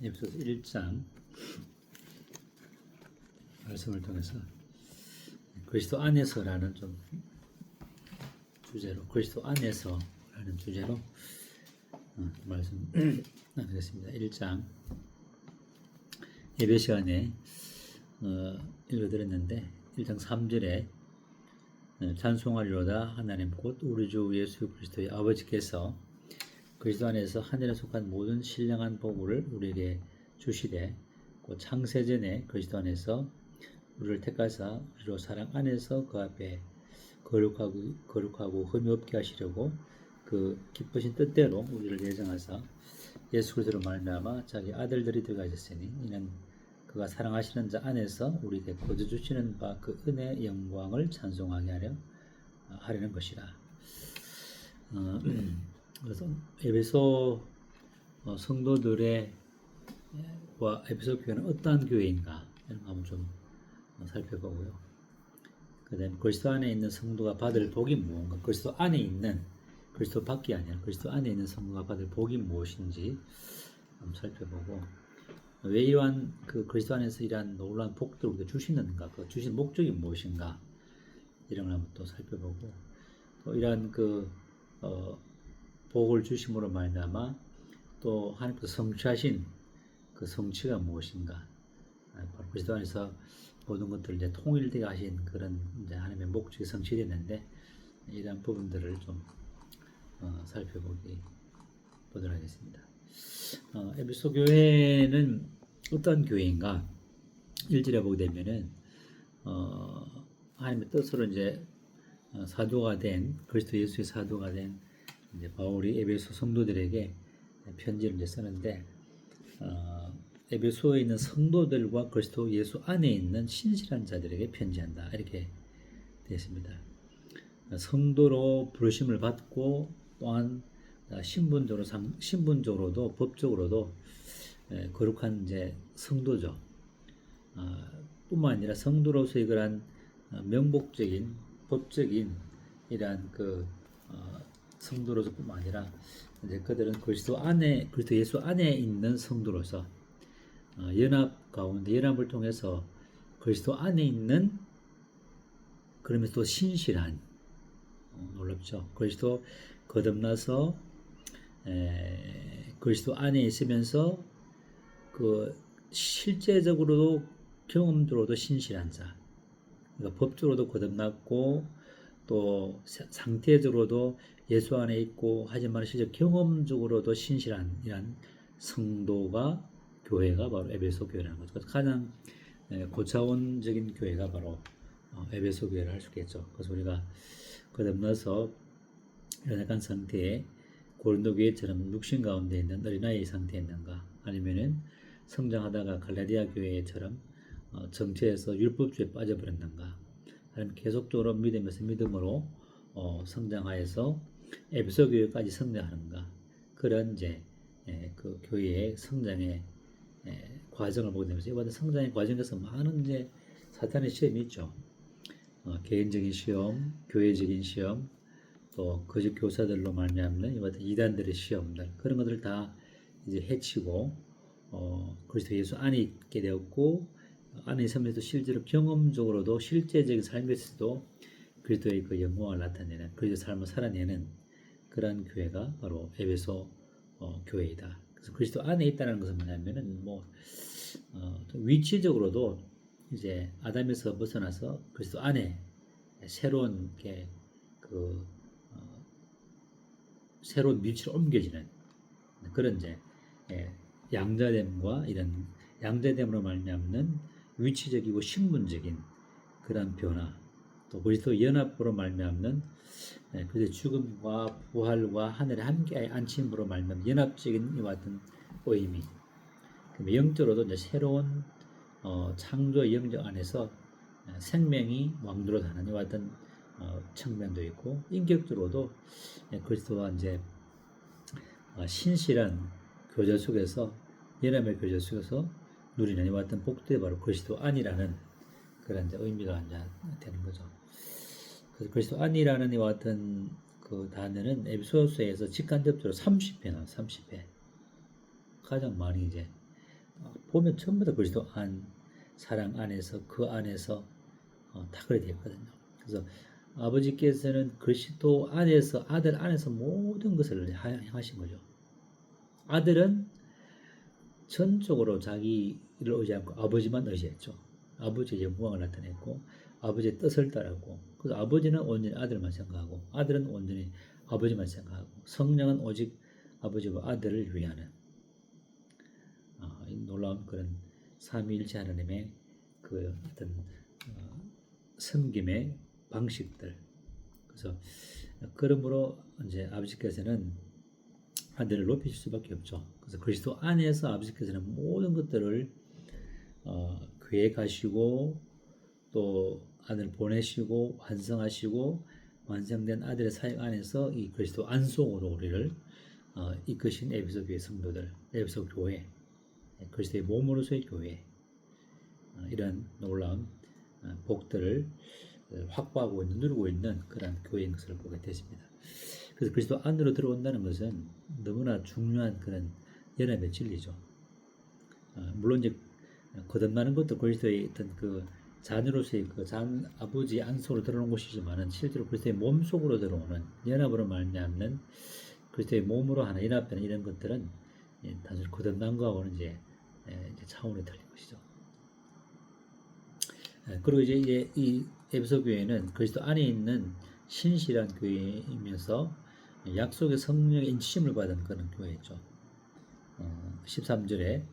에베소서 1장 말씀을 통해서 그리스도 안에서라는 좀 주제로 그리스도 안에서라는 주제로 말씀 나누겠습니다. 1장 예배 시간에 읽어드렸는데 1장 3절에 찬송하리로다 하나님 곧 우리 주 예수 그리스도의 아버지께서 그리스도 안에서 하늘에 속한 모든 신령한 복을 우리에게 주시되 곧 창세전에 그리스도 안에서 우리를 택하사 우리로 사랑 안에서 그 앞에 거룩하고 흠이 없게 하시려고 그 기쁘신 뜻대로 우리를 예정하사 예수 그리스도로 말미암아 자기 아들들이 되게 하셨으니 이는 그가 사랑하시는 자 안에서 우리에게 거저 주시는 바 그 은혜의 영광을 찬송하게 하려는 것이라. 그래서 에베소 성도들의 와 에베소 교회는 어떠한 교회인가 이런 거 한번 좀 살펴보고요. 그다음에 그리스도 안에 있는 성도가 받을 복이 무엇인가, 그리스도 안에 있는, 그리스도 밖이 아니라 그리스도 안에 있는 성도가 받을 복이 무엇인지 한번 살펴보고, 왜 이러한 그리스도 안에서 이러한 놀라운 복들을 우리가 주시는가, 그 주신 목적이 무엇인가 이런 걸 한번 또 살펴보고, 또 이러한 복을 주심으로 말미암아 또 하나님께서 성취하신 그 성취가 무엇인가, 바로 그리스도 안에서 모든 것들을 이제 통일되게 하신 그런 이제 하나님의 목적이 성취됐는데, 이러한 부분들을 좀 살펴보도록 하겠습니다. 에베소 교회는 어떤 교회인가? 1절에 보게 되면은 하나님의 뜻으로 이제 사도가 된, 그리스도 예수의 사도가 된 이제 바울이 에베소 성도들에게 편지를 이제 쓰는데, 에베소에 있는 성도들과 그리스도 예수 안에 있는 신실한 자들에게 편지한다, 이렇게 되어 있습니다. 성도로 부르심을 받고 또한 신분적으로도 법적으로도 거룩한 이제 성도죠. 뿐만 아니라 성도로서의 그러한 명복적인 법적인 이러한 성도로서뿐만 아니라 이제 그들은 그리스도 예수 안에 있는 성도로서 연합 가운데 연합을 통해서 그리스도 안에 있는, 그러면서 또 신실한, 놀랍죠. 그리스도 거듭나서 그리스도 안에 있으면서 그 실제적으로도 경험적으로도 신실한 자, 그러니까 법적으로도 거듭났고 또 상태적으로도 예수 안에 있고, 하지만 실제 경험적으로도 신실한 이런 성도가, 교회가 바로 에베소 교회라는 거죠. 가장 고차원적인 교회가 바로 에베소 교회를 할 수 있겠죠. 그래서 우리가 거듭나서 연약한 상태에 고린도 교회처럼 육신 가운데 있는 어린아이 상태에 있는가, 아니면은 성장하다가 갈라디아 교회처럼 정체에서 율법주의에 빠져버렸는가, 아니면 계속적으로 믿음으로 성장하여서 에베소 교회까지 성장하는가, 그런 이제 그 교회의 성장의 과정을 보게 되면서, 이와 같은 성장의 과정에서 많은 이제 사탄의 시험이 있죠. 개인적인 시험, 교회적인 시험, 또 거짓 교사들로 말미암는 이와 같은 이단들의 시험들, 그런 것들을 다 이제 해치고 그리스도 예수 안에 있게 되었고, 안에 있으면서 실제로 경험적으로도 실제적인 삶에서도 그리스도의 그 영광을 나타내는, 그리스도 삶을 살아내는 그러한 교회가 바로 에베소 교회이다. 그래서 그리스도 안에 있다는 것은 뭐냐면은 위치적으로도 이제 아담에서 벗어나서 그리스도 안에 새로운 새로운 위치로 옮겨지는 그런 이제 양자됨과 이런 양자됨으로 말미암는 위치적이고 신분적인 그런 변화, 또 그리스도 연합으로 말미암는 그리스도 죽음과 부활과 하늘에 함께 앉힘으로 말미암는 연합적인 이와 같은 의미, 영적으로도 이제 새로운 창조의 영적 안에서 생명이 왕도로 사는 이와 같은 측면도 있고, 인격적으로도 그리스도와 이제 신실한 교제 속에서, 연합의 교제 속에서 누리는 이와 같은 복들이 바로 그리스도 안이라는 그런 이제 의미가 이제 되는 거죠. 그래서 그리스도 안이라는 이와 같은 그 단어는 에베소서에서 직간접적으로 30회 나와요. 30회. 가장 많이 이제 보면 전부 다 그리스도 안, 사랑 안에서 그 안에서 다 그렇게 되어 있거든요. 그래서 아버지께서는 그리스도 안에서 아들 안에서 모든 것을 행하신 거죠. 아들은 전적으로 자기를 의지 않고 아버지만 의지했죠. 아버지의 영광을 나타냈고 아버지의 뜻을 따르고 그래서 아버지는 온전히 아들만 생각하고 아들은 온전히 아버지만 생각하고 성령은 오직 아버지와 아들을 위하는 놀라운 그런 삼위일체 하나님의 그 어떤 섬김의 방식들. 그래서 그러므로 이제 아버지께서는 아들을 높이실 수밖에 없죠. 그래서 그리스도 안에서 아버지께서는 모든 것들을 계획하시고 또 아들을 보내시고 완성하시고 완성된 아들의 사역 안에서 이 그리스도 안속으로 우리를 이끄신 에베소 교회 성도들, 에베소 교회, 그리스도의 몸으로서의 교회 이런 놀라운 복들을 확보하고 있는, 누리고 있는 그런 교회인 것을 보게 되십니다. 그래서 그리스도 안으로 들어온다는 것은 너무나 중요한 그런 연합의 진리죠. 물론 이제 거듭나는 것도 그리스도의 어떤 그 자녀로서의 그 아버지 안속으로 들어오는 것이지만은 실제로 그리스도의 몸 속으로 들어오는 연합으로 말미암는 그리스도의 몸으로 하나 연합되는 이런 것들은 단순히 거듭난 거하고는 이제 차원이 틀린 것이죠. 그리고 이제 이 에베소 교회는 그리스도 안에 있는 신실한 교회이면서 약속의 성령의 인치심을 받은 그런 교회죠. 13절에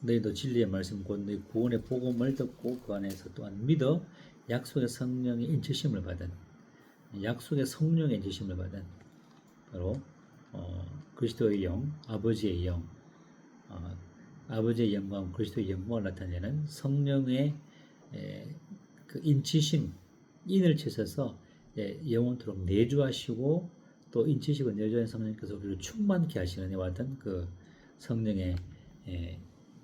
너희도 진리의 말씀 곧 너희 구원의 복음을 듣고 그 안에서 또한 믿어 약속의 성령의 인치심을 받은 약속의 성령의 인치심을 받은 바로 그리스도의 영, 아버지의 영, 아버지의 영광, 그리스도의 영광을 나타내는 성령의 그 인치심, 인을 치셔서 영원토록 내주하시고 또 인치시고 내주하는 성령께서 우리를 충만케 하시는 이와 같은 그 성령의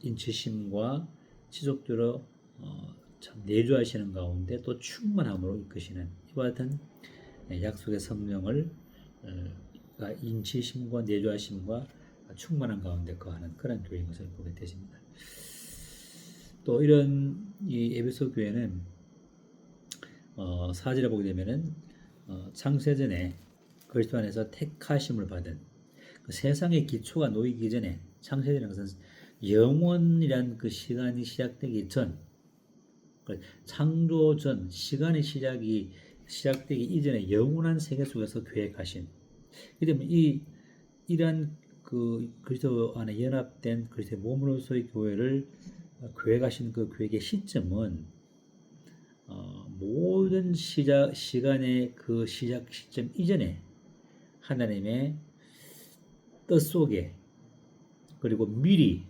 인치심과 지속적으로 참 내주하시는 가운데 또 충만함으로 이끄시는 이와 같은 약속의 성령을 인치심과 내주하심과 충만한 가운데 거하는 그런 교회인 것을 보게 되십니다. 또 이런 이 에베소 교회는 4절에 보게 되면은 창세전에 그리스도 안에서 택하심을 받은 그 세상의 기초가 놓이기 전에 창세전이라는 것은 영원이란 그 시간이 시작되기 전 창조 전 시간의 시작되기 이전에 영원한 세계 속에서 계획하신 그러면 이러한 그 그리스도 안에 연합된 그리스도의 몸으로서의 교회를 계획하신 그 계획의 시점은 모든 시간의 그 시작 시점 이전에 하나님의 뜻 속에 그리고 미리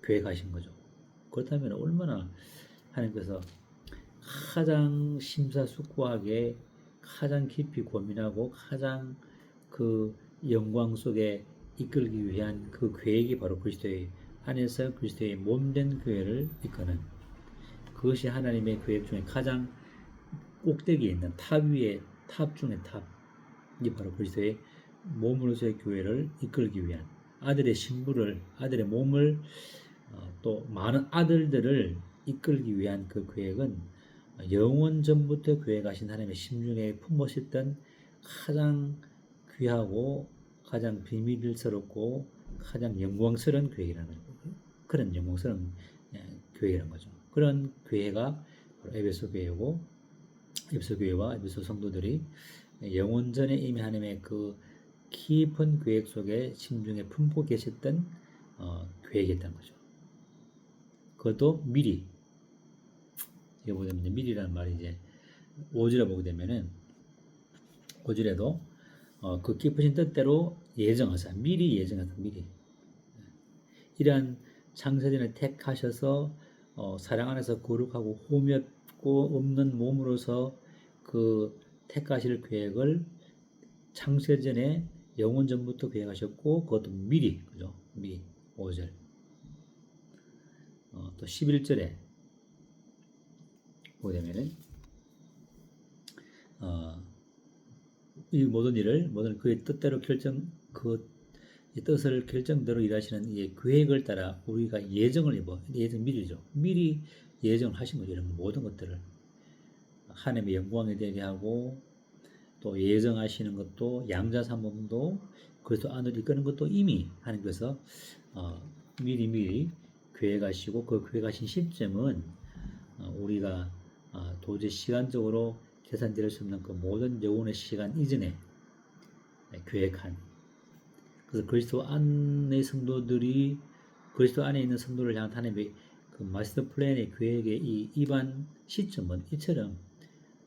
계획하신 거죠. 그렇다면 얼마나 하나님께서 가장 심사숙고하게 가장 깊이 고민하고 가장 그 영광 속에 이끌기 위한 그 계획이 바로 그리스도의 안에서 그리스도의 몸된 교회를 이끄는 그것이 하나님의 계획 중에 가장 꼭대기에 있는 탑 위에 탑 중에 탑이 바로 그리스도의 몸으로서의 교회를 이끌기 위한 아들의 신부를 아들의 몸을 또 많은 아들들을 이끌기 위한 그 계획은 영원 전부터 계획하신 하나님의 심중에 품으셨던 가장 귀하고 가장 비밀스럽고 가장 영광스러운 계획이라는 거예요. 그런 영광스러운 교회라는 거죠. 그런 교회가 바로 에베소 교회고 에베소 교회와 에베소 성도들이 영원전에 이미 하나님의 그 깊은 계획 속에 심중에 품고 계셨던 계획이었다는 거죠. 그것도 미리 이거 보게 되면 미리라는 말이 이제 5절에 보게 되면은 5절에도 그 깊으신 뜻대로 예정하사 미리 예정하사 미리 이러한 창세전에 택하셔서 사랑 안에서 거룩하고 홈이 없는 몸으로서 그 택하실 계획을 창세전에 영원 전부터 계획하셨고 그것도 미리 그죠 미리 5절 또 11절에 보게 되면은 이 모든 일을 그의 뜻대로 이 뜻을 결정대로 일하시는 이 계획을 따라 우리가 예정을 입어 예정 미리죠. 미리 예정을 하신 거죠. 이런 모든 것들을 하나님의 영광이 되게 하고 또 예정하시는 것도 양자삼음도 그리스도 안으로 이끄는 것도 이미 하나님께서 미리 계획하시고 그 계획하신 시점은 우리가 도저히 시간적으로 계산될 수 없는 그 모든 영혼의 시간 이전에 계획한 그래서 그리스도 안의 성도들이 그리스도 안에 있는 성도를 향한 하나님의 그 마스터 플랜의 계획의 이 입안 시점은 이처럼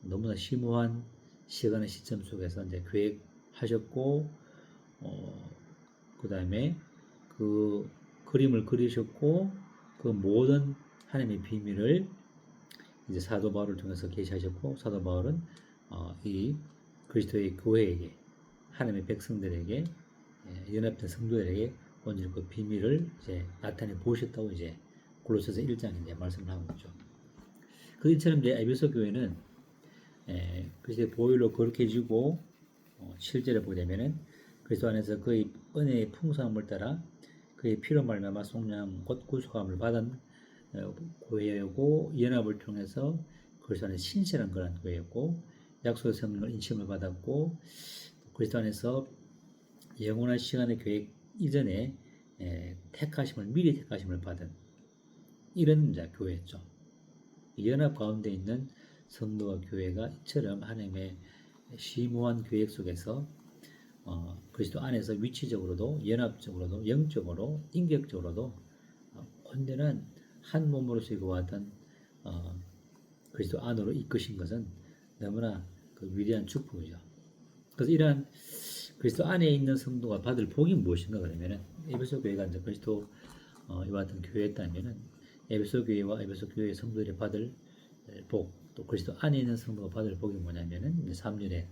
너무나 심오한 시간의 시점 속에서 이제 계획하셨고 그 다음에 그 그림을 그리셨고 그 모든 하나님의 비밀을 이제 사도 바울을 통해서 계시하셨고 사도 바울은 이 그리스도의 교회에게 하나님의 백성들에게 연합된 성도들에게 오늘 그 비밀을 이제 나타내 보셨다고 이제 골로새서 1장에 이제 말씀을 하고 있죠. 그처럼 이제 에베소 교회는 그리스도의 보혈로 거룩해지고 실제로 보자면은 그리스도 안에서 그의 은혜의 풍성함을 따라 그의 피로 말미암아 속량 곧 구속함을 받은 교회였고 연합을 통해서 그리스도 안에 신실한 그런 교회였고 약속의 성령을 인침을 받았고 그리스도 안에서 영원한 시간의 계획 이전에 미리 택하심을 받은 이런 교회였죠. 연합 가운데 있는 성도와 교회가 이처럼 하나님의 심오한 계획 속에서 그리스도 안에서 위치적으로도 연합적으로도 영적으로 인격적으로도 온전한 한 몸으로서 그와 같은 그리스도 안으로 이끄신 것은 너무나 그 위대한 축복이죠. 그래서 이러한 그리스도 안에 있는 성도가 받을 복이 무엇인가 그러면은 에베소 교회가 이제 그리스도 이와 같은 교회였다면은 에베소 교회와 에베소 교회의 성도들이 받을 복, 또 그리스도 안에 있는 성도가 받을 복이 뭐냐면은 3절에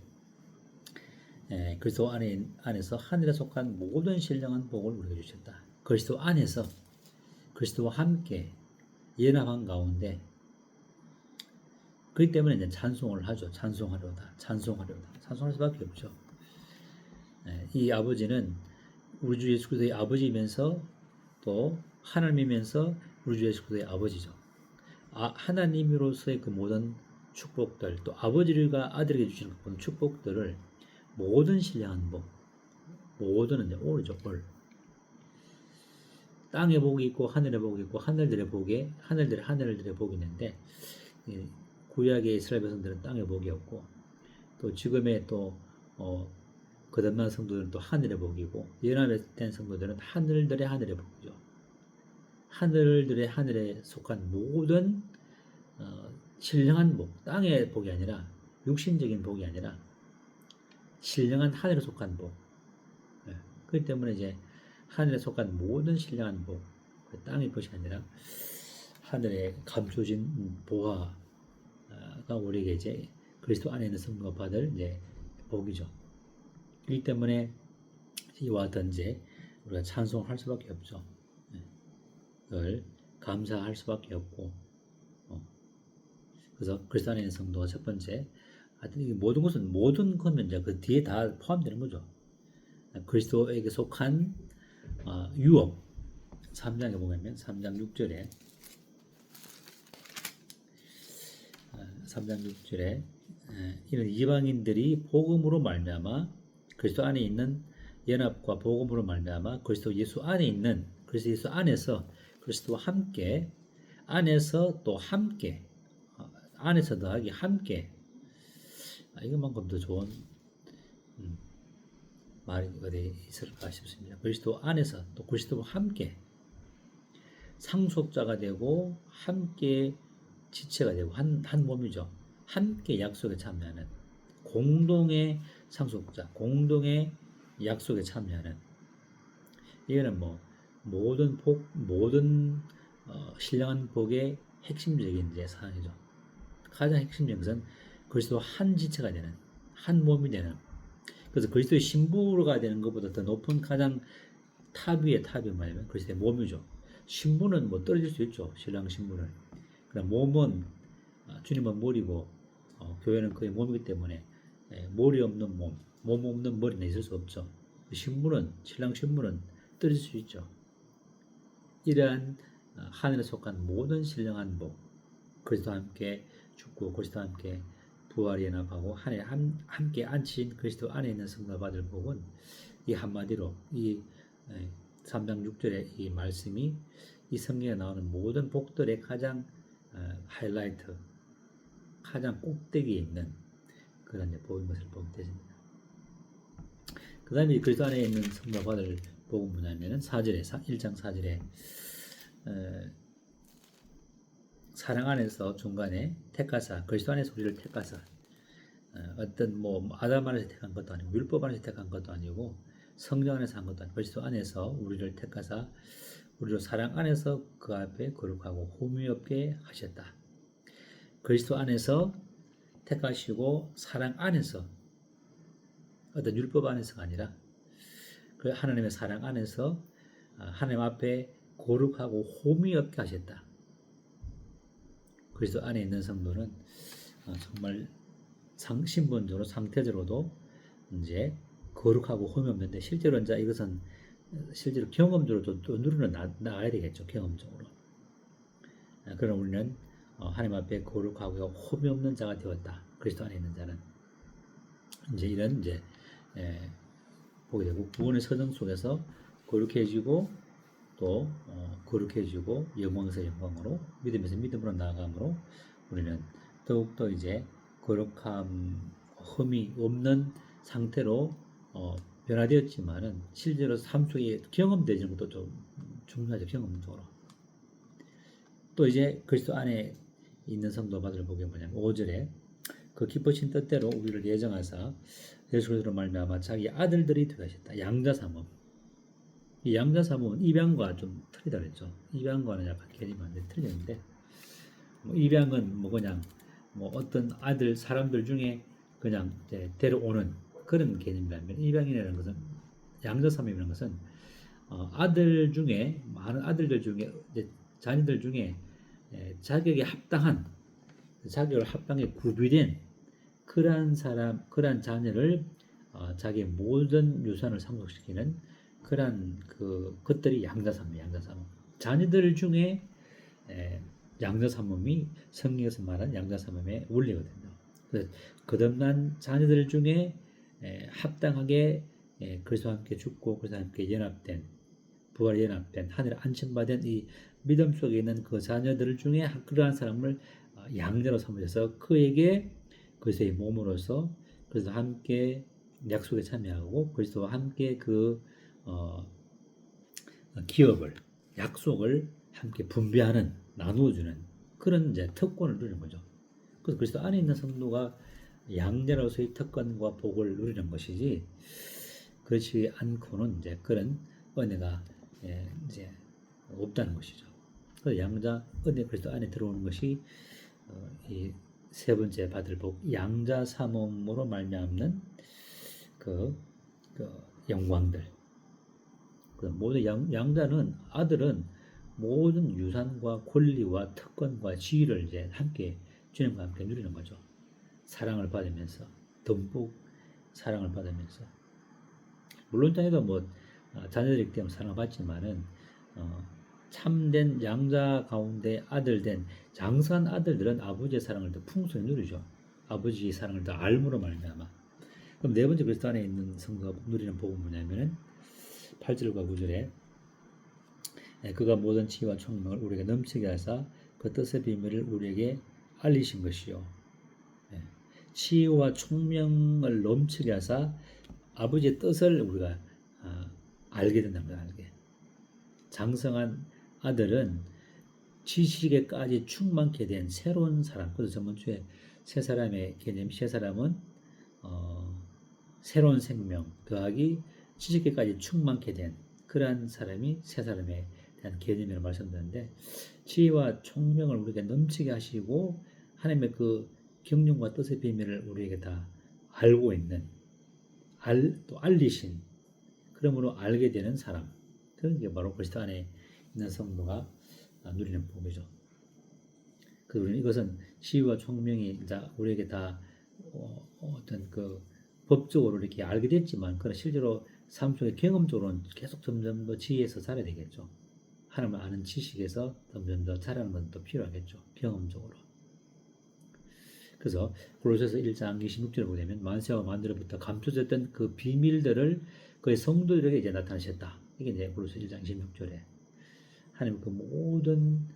그리스도 안에서 하늘에 속한 모든 신령한 복을 우리에게 주셨다. 그리스도 안에서 그리스도와 함께 연합한 가운데 그렇기 때문에 이제 찬송을 하죠. 찬송할 수밖에 없죠. 이 아버지는 우리 주 예수 그리스도의 아버지이면서 또 하나님이면서 우리 주 예수 그리스도의 아버지죠. 하나님으로서의 그 모든 축복들, 또 아버지가 아들에게 주시는 그 모든 축복들을 모든 신령한 복, 모든 이제 올이죠, 올. 땅의 복이 있고 하늘의 복이 있고 하늘들의 복이 있는데 구약의 이스라엘 백성들은 땅의 복이 없고 또 지금의 또 거듭난 성도들은 또 하늘의 복이고 연합된 성도들은 하늘의 복이죠. 하늘에 속한 모든 신령한 복, 땅의 복이 아니라 육신적인 복이 아니라 신령한 하늘에 속한 복. 그렇기 때문에 이제 하늘에 속한 모든 신령한 복, 땅의 것이 아니라 하늘에 감춰진 보화가 우리에게 이제 그리스도 안에 있는 성도가 받을 이제 복이죠. 그렇기 때문에 이와 같은 이제 우리가 찬송할 수밖에 없죠. 늘 감사할 수밖에 없고, 그래서 그리스도 안에 있는 성도가 첫 번째. 하여튼 이 모든 것은 이제 그 뒤에 다 포함되는 거죠. 그리스도에게 속한 유업 3장에 보면 3장 6절에 이는 이방인들이 복음으로 말미암아 그리스도 안에 있는 연합과 복음으로 말미암아 그리스도 예수 안에 있는 그리스도 예수 안에서 그리스도와 함께 안에서 또 함께 안에서 더하기 함께 이것만큼 더 좋은 말이 어디 있을까 싶습니다. 그리스도 안에서 또 그리스도와 함께 상속자가 되고 함께 지체가 되고 한 몸이죠. 함께 약속에 참여하는 공동의 상속자, 공동의 약속에 참여하는 이거는 뭐 모든 신령한 복의 핵심적인 이제 사항이죠. 가장 핵심적인 것은 그리스도 한 지체가 되는 한 몸이 되는 그래서 그리스도의 신부가 되는 것보다 더 높은 가장 탑 위에 탑이 뭐냐면 그리스도의 몸이죠. 신부는 뭐 떨어질 수 있죠. 신랑 신부는. 그러나 몸은 주님은 머리고 교회는 그의 몸이기 때문에 머리 없는 몸 없는 머리는 있을 수 없죠. 신분은 신랑 신분은 떨어질 수 있죠. 이러한 하늘에 속한 모든 신령한 복, 그리스도와 함께 죽고 그리스도와 함께 부활이 연합하고 하늘에 함께 앉힌 그리스도 안에 있는 성도가 받을 복은 이 한마디로 이 3장 6절의 이 말씀이 이 성경에 나오는 모든 복들의 가장 하이라이트, 가장 꼭대기에 있는 그런 복인 것을 보게 되십니다. 그 다음에 그리스도 안에 있는 성도가 받을 복은 뭐냐면은 4절에 1장 4절에 사랑 안에서 중간에 택하사 그리스도 안에서 우리를 택하사 어떤 뭐 아담 안에서 택한 것도 아니고 율법 안에서 택한 것도 아니고 성령 안에서 한 것도 아니고 그리스도 안에서 우리를 택하사 우리로 사랑 안에서 그 앞에 거룩하고 흠이 없게 하셨다. 그리스도 안에서 택하시고 사랑 안에서 어떤 율법 안에서가 아니라 그 하나님의 사랑 안에서 하나님 앞에 거룩하고 흠이 없게 하셨다. 그리스도 안에 있는 성도는 정말 신분적으로 상태적으로도 이제 거룩하고 흠이 없는데 실제로 이제 이것은 실제로 경험적으로 또 누리는 나가야 되겠죠. 경험적으로. 그럼 우리는 하나님 앞에 거룩하고 흠이 없는 자가 되었다. 그리스도 안에 있는 자는 이제 이런 이제 보게 되고 구원의 서정 속에서 거룩해지고 또 거룩해지고 영광에서 영광으로 믿음에서 믿음으로 나아감으로 우리는 더욱더 이제 거룩함 흠이 없는 상태로 변화되었지만은 실제로 삶 속에 경험되는 것도 좀 중요하죠. 경험적으로 또 이제 그리스도 안에 있는 성도 받을 복이 뭐냐면 5절에 그 기쁘신 뜻대로 우리를 예정하사 예수 그리스도로 말미암아 자기 아들들이 되게 하셨다. 양자삼음. 이 양자삼음은 입양과 좀 틀리다 그랬죠. 입양과는 약간 개념이 안 틀리는데 입양은 뭐 그냥 뭐 어떤 아들 사람들 중에 그냥 이제 데려오는 그런 개념이라면 입양이라는 것은 양자삼음이라는 것은 아들 중에 많은 아들들 중에 이제 자녀들 중에 자격에 합당한 자격을 합당에 구비된 그러한 사람 그러한 자녀를 자기의 모든 유산을 상속시키는 그러한 것들이 양자삼음. 자녀들 중에 양자삼음이 성경에서 말하는 양자삼음의 원리거든요. 그래서 거듭난 자녀들 중에 합당하게 그리스도와 함께 죽고 그리스도와 함께 연합된 부활 연합된 하늘에 안침받은 이 믿음 속에 있는 그 자녀들 중에 그러한 사람을 양자로 삼으셔서 그에게 그리스도의 몸으로서 그리스도와 함께 약속에 참여하고 그리스도와 함께 그 기업을 약속을 함께 분배하는 나누어주는 그런 이제 특권을 누리는 거죠. 그래서 그리스도 안에 있는 성도가 양자로서의 특권과 복을 누리는 것이지 그렇지 않고는 이제 그런 은혜가 이제 없다는 것이죠. 그래서 양자 은혜 그리스도 안에 들어오는 것이 이 세 번째 받을 복 양자 삼음으로 말미암는 그 영광들. 모든 양자는 아들은 모든 유산과 권리와 특권과 지위를 이제 함께 주님과 함께 누리는 거죠. 사랑을 받으면서 듬뿍 사랑을 받으면서 물론 자녀도 뭐 자녀들이기 때문에 사랑을 받지만은 참된 양자 가운데 아들 된 장사한 아들들은 아버지의 사랑을 더 풍성히 누리죠. 아버지의 사랑을 더 알므로 말미암아. 그럼 네 번째 그리스도 안에 있는 성도가 누리는 복은 뭐냐면은 8절과 9절에 그가 모든 지혜와 총명을 우리에게 넘치게 하사 그 뜻의 비밀을 우리에게 알리신 것이요. 지혜와 총명을 넘치게 하사 아버지의 뜻을 우리가 알게 된답니다. 알게. 장성한 아들은 지식에까지 충만케 된 새로운 사람. 그래서 저번주에 새 사람의 개념, 새 사람은 새로운 생명 더하기 지식에까지 충만케 된 그러한 사람이 새 사람에 대한 개념이라고 말씀드렸는데 지혜와 총명을 우리에게 넘치게 하시고 하나님의 그 경륜과 뜻의 비밀을 우리에게 다 알고 있는 또 알리신 그러므로 알게 되는 사람 그런 게 바로 그리스도 안에 있는 성도가 누리는 복이죠. 그래서 우리는 이것은 지혜와 총명이 우리에게 다 어떤 그 법적으로 이렇게 알게 됐지만 그러나 실제로 삶 속에 경험적으로는 계속 점점 더 지혜에서 자라야 되겠죠. 하나님을 아는 지식에서 점점 더 자라는 건 또 필요하겠죠. 경험적으로. 그래서 골로새서 1장 26절을 보게 되면 만세와 만대로부터 감춰졌던 그 비밀들을 그의 성도들에게 이제 나타내셨다. 이게 이제 골로새 1장 26절에 하나님 그 모든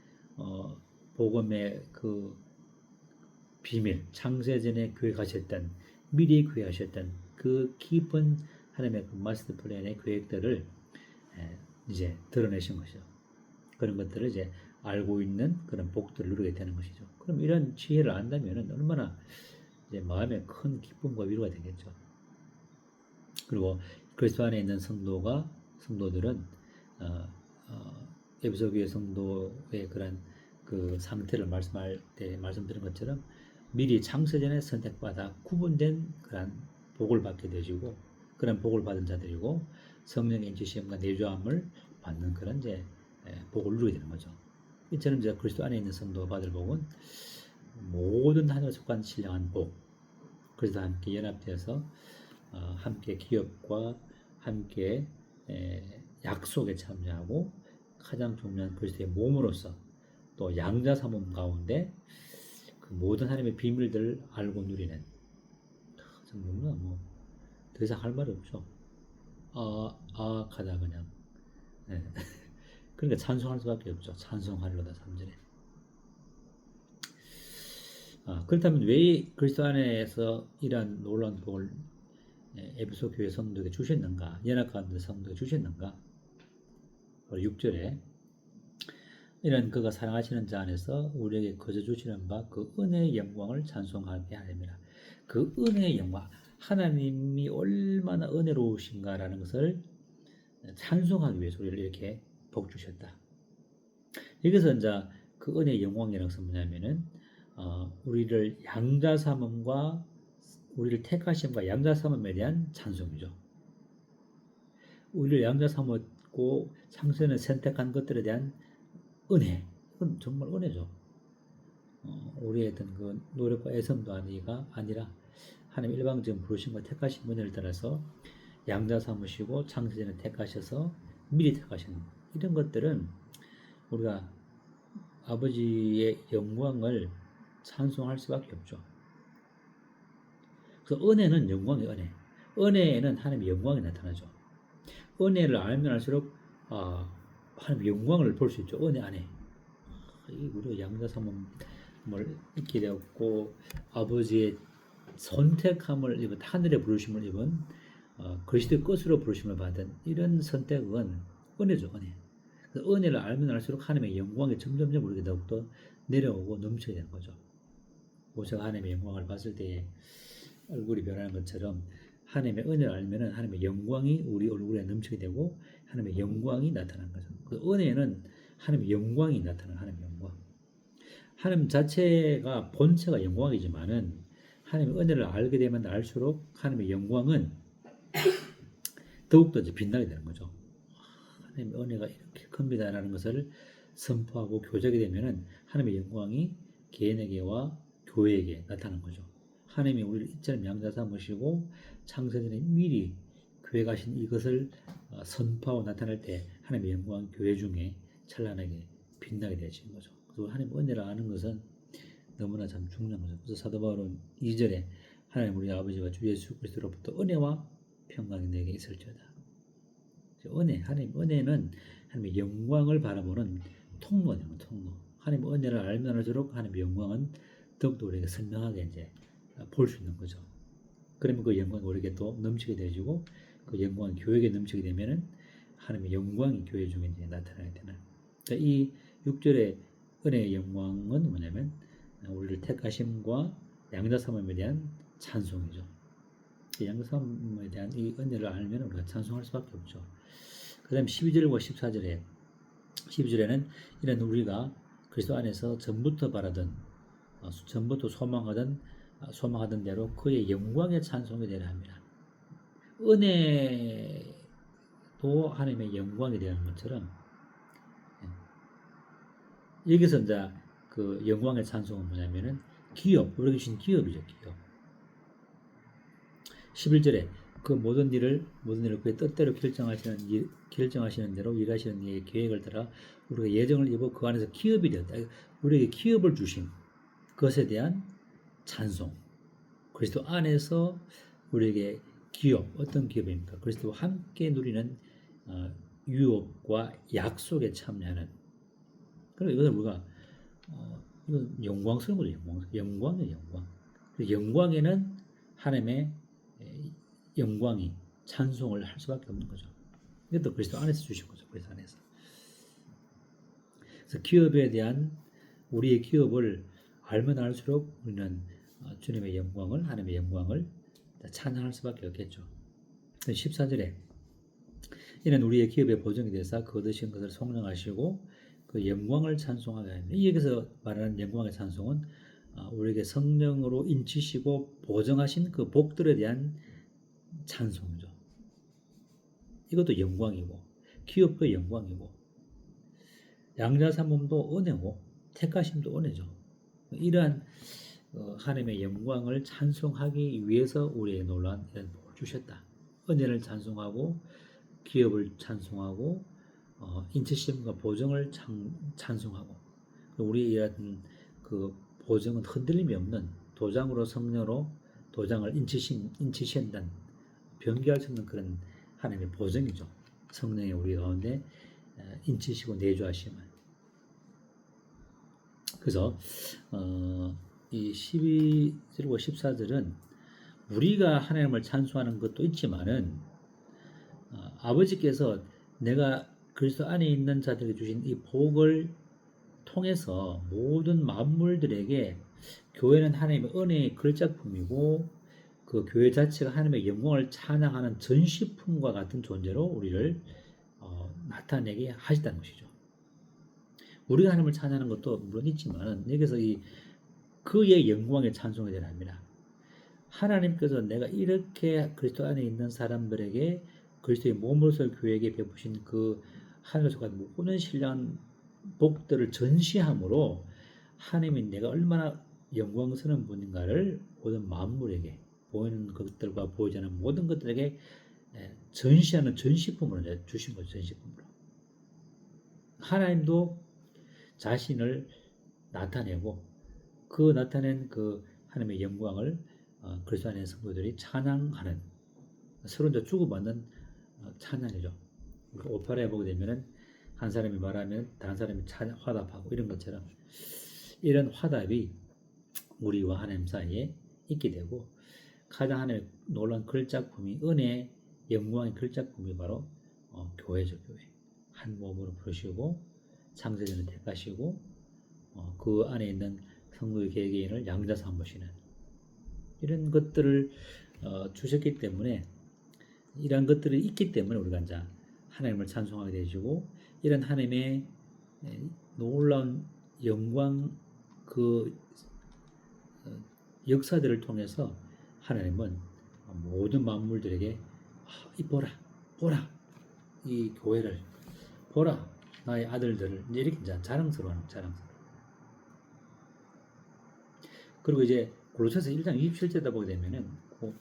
복음의 그 비밀, 창세전에 계획하셨던 미리 계획하셨던 그 깊은 하나님의 그 마스터 플랜의 계획들을 이제 드러내신 것이죠. 그런 것들을 이제 알고 있는 그런 복들을 누리게 되는 것이죠. 그럼 이런 지혜를 안다면 얼마나 이제 마음에 큰 기쁨과 위로가 되겠죠. 그리고 그리스도 안에 있는 성도들은 에베소 교회 성도의 그런 그 상태를 말씀할 때 말씀드린 것처럼 미리 창세전에 선택받아 구분된 그런 복을 받게 되시고 그런 복을 받은 자들이고 성령의 인치심과 내주함을 받는 그런 이제 복을 누리게 되는 거죠. 이처럼 이제 그리스도 안에 있는 성도가 받을 복은 모든 하늘에 속한 신령한 복, 그리스도와 함께 연합되어서 함께 기업과 함께 약속에 참여하고 가장 중요한 그리스도의 몸으로서 또 양자 삼음 가운데 그 모든 하나님의 비밀들을 알고 누리는 정말 더 이상 할 말이 없죠. 가다 그냥. 네. 그러니까 찬송할 수밖에 없죠. 찬송하리로다 3절에. 그렇다면 왜 그리스도 안에서 이러한 놀라운 복을 에베소 교회 성도에게 주셨는가? 연합 가운데 성도에게 주셨는가? 6절에 이런 그가 사랑하시는 자 안에서 우리에게 거저 주시는 바 그 은혜의 영광을 찬송하게 하렵니다. 그 은혜의 영광, 하나님이 얼마나 은혜로우신가라는 것을 찬송하기 위해서 우리를 이렇게 복 주셨다. 여기서 이제 그 은혜의 영광이라는 것은 뭐냐면은 우리를 양자 삼음과 우리를 택하심과 양자 삼음에 대한 찬송이죠. 우리를 양자 삼았고 창세전에 선택한 것들에 대한 은혜, 이건 정말 은혜죠. 우리의 어떤 그 노력과 애씀도 아니라 하나님 일방적인 부르심과 택하신 은혜를 따라서 양자 삼으시고 창세전에 택하셔서 미리 택하신 이런 것들은 우리가 아버지의 영광을 찬송할 수밖에 없죠. 그래서 은혜는 영광의 은혜. 은혜에는 하나님의 영광이 나타나죠. 은혜를 알면 알수록 하나님의 영광을 볼 수 있죠. 은혜 안에. 우리가 양자 삼음을 잊게 되었고 아버지의 선택함을 입은 하늘의 부르심을 입은 그리스도의 것으로 부르심을 받은 이런 선택은 은혜죠. 은혜. 은혜를 알면 알수록 하나님의 영광이 점점점 우리에게 더욱더 내려오고 넘치게 되는 거죠. 모세가 하나님의 영광을 봤을 때 얼굴이 변하는 것처럼 하나님의 은혜를 알면 하나님의 영광이 우리 얼굴에 넘치게 되고 하나님의 영광이 나타나는 거죠. 그 은혜는 하나님의 영광이 나타나는 하나님의 영광. 하나님 자체가 본체가 영광이지만은 하나님의 은혜를 알게 되면 알수록 하나님의 영광은 더욱더 이제 빛나게 되는 거죠. 하나님의 은혜가 이렇게 큽니다라는 것을 선포하고 교제하게 되면은 하나님의 영광이 개인에게와 교회에게 나타나는 거죠. 하나님이 우리를 이처럼 양자 삼으시고 창세전에 미리 계획하신 이것을 선포하고 나타날 때 하나님의 영광 교회 중에 찬란하게 빛나게 되시는 거죠. 그래서 하나님의 은혜를 아는 것은 너무나 참 중요한 거죠. 그래서 사도 바울은 2절에 하나님 우리 아버지와 주 예수 그리스도로부터 은혜와 평강이 내게 있을지어다. 하나님 은혜는 하나님의 영광을 바라보는 통로네요. 통로. 하나님의 은혜를 알면 알수록 하나님의 영광은 더욱더 우리에게 선명하게 이제 볼 수 있는 거죠. 그러면 그 영광이 우리에게 또 넘치게 되어지고 그 영광이 교회에게 넘치게 되면은 하나님의 영광이 교회 중에 이제 나타나게 되는. 그러니까 이 6절의 은혜의 영광은 뭐냐면 우리를 택하심과 양자삼음에 대한 찬송이죠. 양자삼음에 대한 이 은혜를 알면 우리가 찬송할 수밖에 없죠. 그 다음에 12절과 12절에는 이런 우리가 그리스도 안에서 전부터 바라던 전부터 소망하던 대로 그의 영광의 찬송이 되려 합니다. 은혜도 하나님의 영광이 되는 것처럼 여기서 이제 그 영광의 찬송은 뭐냐면은 기업, 우리에게 주신 기업이죠. 기업. 11절에 그 모든 일을 그의 뜻대로 결정하시는 대로 일하시는 이의 계획을 따라 우리가 예정을 입어 그 안에서 기업이 되었다. 우리에게 기업을 주신 것에 대한 찬송. 그리스도 안에서 우리에게 기업, 어떤 기업입니까? 그리스도와 함께 누리는 유업과 약속에 참여하는. 그리고 이것을 우리가 이건 영광스러운 거죠. 영광이에요. 영광. 영광에는 하나님의 영광이 찬송을 할 수밖에 없는 거죠. 이것도 그리스도 안에서 주신 거죠. 그리스도 안에서. 그래서 기업에 대한 우리의 기업을 알면 알수록 우리는 주님의 영광을, 하나님의 영광을 찬양할 수밖에 없겠죠. 14절에 이는 우리의 기업의 보증이 되사 그 얻으신 것을 성령하시고 그 영광을 찬송하게 합니다. 여기서 말하는 영광의 찬송은 우리에게 성령으로 인치시고 보증하신 그 복들에 대한 찬송이죠. 이것도 영광이고 기업도 영광이고 양자삼음도 은혜고 택하심도 은혜죠. 이러한 하나님의 영광을 찬송하기 위해서 우리에게 놀라운 이런 복을 주셨다. 은혜를 찬송하고 기업을 찬송하고 인치심과 보증을 찬송하고 우리의 이런 그 보증은 흔들림이 없는 도장으로 성령으로 도장을 인치신다는 변개할 수 없는 그런 하나님의 보증이죠. 성령이 우리 가운데 인치시고 내주하심을. 그래서 이 12절과 14절은 우리가 하나님을 찬송하는 것도 있지만은 아버지께서 내가 그리스도 안에 있는 자들에게 주신 이 복을 통해서 모든 만물들에게 교회는 하나님의 은혜의 걸작품이고 그 교회 자체가 하나님의 영광을 찬양하는 전시품과 같은 존재로 우리를 나타내게 하셨다는 것이죠. 우리가 하나님을 찬양하는 것도 물론 있지만 여기서 그의 영광의 찬송이 되려 합니다. 하나님께서 내가 이렇게 그리스도 안에 있는 사람들에게 그리스도의 몸으로서 교회에게 베푸신 그 하늘에서 받은 모든 신령한 복들을 전시함으로 하나님이 내가 얼마나 영광스러운 분인가를 모든 만물에게 보이는 것들과 보이지 않는 모든 것들에게 전시하는 전시품으로 주신 거죠. 전시품으로. 하나님도 자신을 나타내고 그 나타낸 그 하나님의 영광을 그리스도 안에 성도들이 찬양하는 서로 이제 주고받는 찬양이죠. 오페라에 보게 되면은 한 사람이 말하면 다른 사람이 화답하고 이런 것처럼 이런 화답이 우리와 하나님 사이에 있게 되고 가장 하나님의 놀라운 걸작품이 은혜의 영광의 걸작품이 바로 교회죠. 교회. 한 몸으로 부르시고 창세전을 택하시고 그 안에 있는 성도의 개개인을 양자 삼으시는 이런 것들을 주셨기 때문에 이런 것들이 있기 때문에 우리가 이제 하나님을 찬송하게 되시고 이런 하나님의 놀라운 영광 그 역사들을 통해서 하나님은 모든 만물들에게 보라 이 교회를 보라 나의 아들들을 이렇게 이제 자랑스러워하는 자랑스러워. 그리고 이제 골로새서 1장 27절에 보게 되면은 그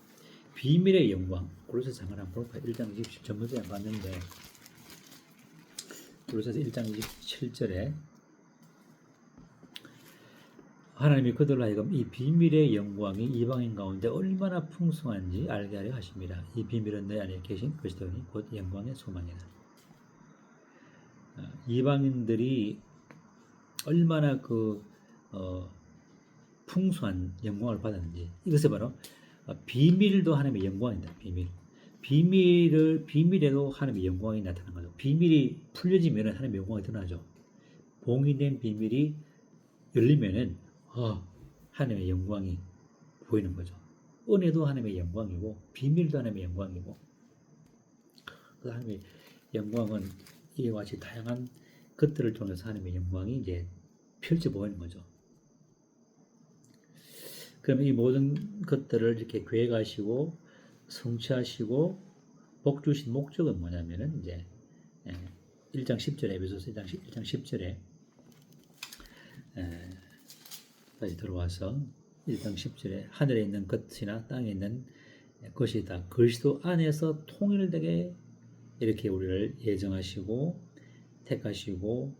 비밀의 영광 골로새서 잠깐 한번 볼까요? 1장 27절 전문에 봤는데 골로새서 1장 27절에 하나님이 그들로 하여금 이 비밀의 영광이 이방인 가운데 얼마나 풍성한지 알게 하려 하십니다. 이 비밀은 내 안에 계신 그리스도니 곧 영광의 소망이라. 이방인들이 얼마나 그 풍성한 영광을 받았는지 이것이 바로 비밀도 하나님의 영광이다. 비밀에도 하나님의 영광이 나타나는 거죠. 비밀이 풀려지면 하나님의 영광이 드러나죠. 봉인된 비밀이 열리면은 하나님의 영광이 보이는 거죠. 은혜도 하나님의 영광이고 비밀도 하나님의 영광이고 그 하나님의 영광은 이와 같이 다양한 것들을 통해서 하나님의 영광이 이제 펼쳐 보이는 거죠. 그럼 이 모든 것들을 이렇게 계획하시고 성취하시고 복 주신 목적은 뭐냐면은 이제 1장 10절에 에베소서 1장 10절에 다시 들어와서 1장 10절에 하늘에 있는 것이나 땅에 있는 그것이 다 그리스도 안에서 통일되게 이렇게 우리를 예정하시고 택하시고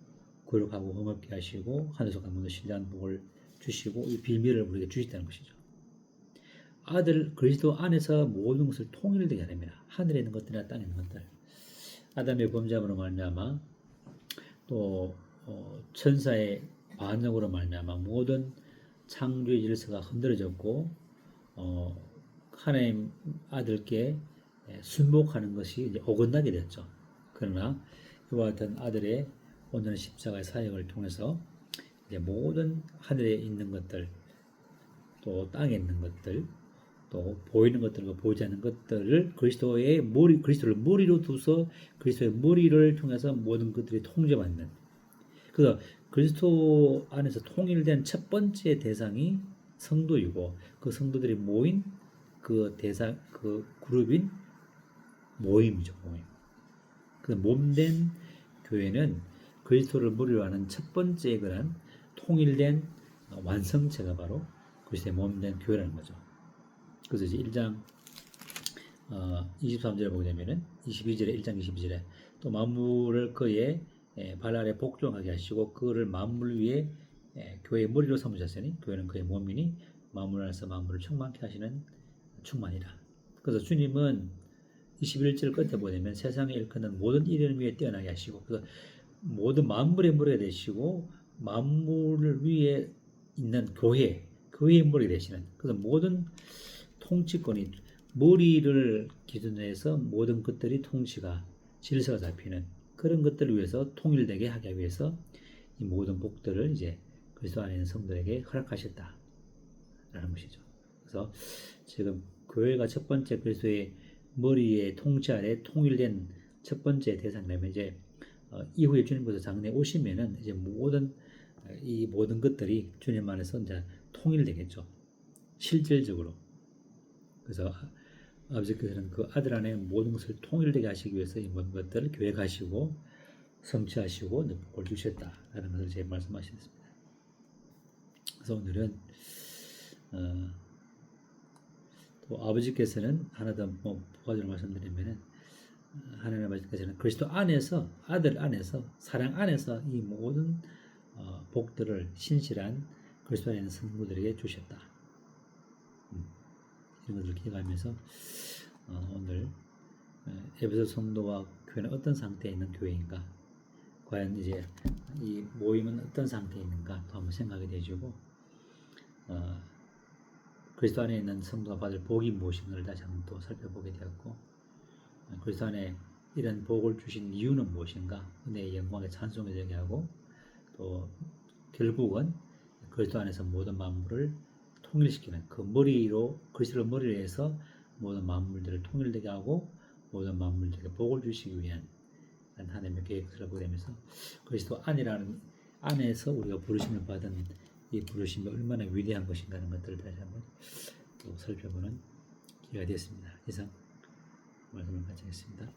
거룩하고 흠없게 하시고 하늘에서 가문의 신뢰한 복을 주시고 이 비밀을 우리에게 주셨다는 것이죠. 아들 그리스도 안에서 모든 것을 통일되게 하랍니다. 하늘에 있는 것들이나 땅에 있는 것들. 아담의 범죄함으로 말미암아 또 천사의 반역으로 말미암아 모든 창조의 질서가 흔들어졌고 하나님 아들께 순복하는 것이 이제 어긋나게 됐죠. 그러나 이와 같은 아들의 온전한 십자가의 사역을 통해서 이제 모든 하늘에 있는 것들, 또 땅에 있는 것들, 또 보이는 것들과 보이지 않는 것들을 그리스도를 머리로 두서 그리스도의 머리를 통해서 모든 것들이 통제받는. 그래서 그리스도 안에서 통일된 첫 번째 대상이 성도이고 그 성도들이 모인 그 대상 그 그룹인 모임이죠. 모임. 그 몸된 교회는 그리스도를 머리로 하는 첫 번째 그런 통일된 완성체가 바로 그리스도의 몸된 교회라는 거죠. 그래서 이제 1장 23절에 보게 되면은 22절에 1장 22절에 또 만물을 그의 발 아래 복종하게 하시고 그를 만물 위에 교회의 머리로 삼으셨으니 교회는 그의 몸이니 만물 안에서 만물을 충만케 하시는 충만이라. 그래서 주님은 21절 끝에 보면 세상에 일컫는 모든 이름 위에 뛰어나게 하시고 그래서 모든 만물의 머리가 되시고 만물을 위에 있는 교회의 머리가 되시는 그래서 모든 통치권이 머리를 기준으로 해서 모든 것들이 통치가 질서가 잡히는 그런 것들을 위해서 통일되게 하기 위해서 이 모든 복들을 이제 그리스도 안에 있는 성도에게 허락하셨다라는 것이죠. 그래서 지금 교회가 첫 번째 그리스도의 머리의 통치 아래 통일된 첫 번째 대상이라면 이제 이후에 주님께서 장래에 오시면은 이제 이 모든 것들이 주님 안에서 이제 통일되겠죠. 실질적으로. 그래서 아버지께서는 그 아들 안에 모든 것을 통일되게 하시기 위해서 이 모든 것들을 계획하시고 성취하시고 복을 주셨다라는 것을 제가 말씀하셨습니다. 그래서 오늘은 또 아버지께서는 하나 더 부가적으로 말씀드리면은 하나님 아버지께서는 그리스도 안에서 아들 안에서 사랑 안에서 이 모든 복들을 신실한 그리스도 안에 있는 성도들에게 주셨다. 이런 것을 기억하면서 오늘 에베소 성도와 교회는 어떤 상태에 있는 교회인가, 과연 이제 이 모임은 어떤 상태에 있는가 또 한번 생각이 되시고 그리스도 안에 있는 성도가 받을 복이 무엇인가를 다시 한번 또 살펴보게 되었고 그리스도 안에 이런 복을 주신 이유는 무엇인가, 은혜의 영광에 찬송해 되게 하고 또 결국은 그리스도 안에서 모든 만물을 통일시키는 그 머리로 그리스도를 머리로 해서 모든 만물들을 통일되게 하고 모든 만물들에게 복을 주시기 위한 하나님의 계획을 보게 되면서 그리스도 안에서 우리가 부르심을 받은 이 부르심이 얼마나 위대한 것인가 하는 것들을 다시 한번 또 살펴보는 기회가 되었습니다. 이상 말씀을 마치겠습니다.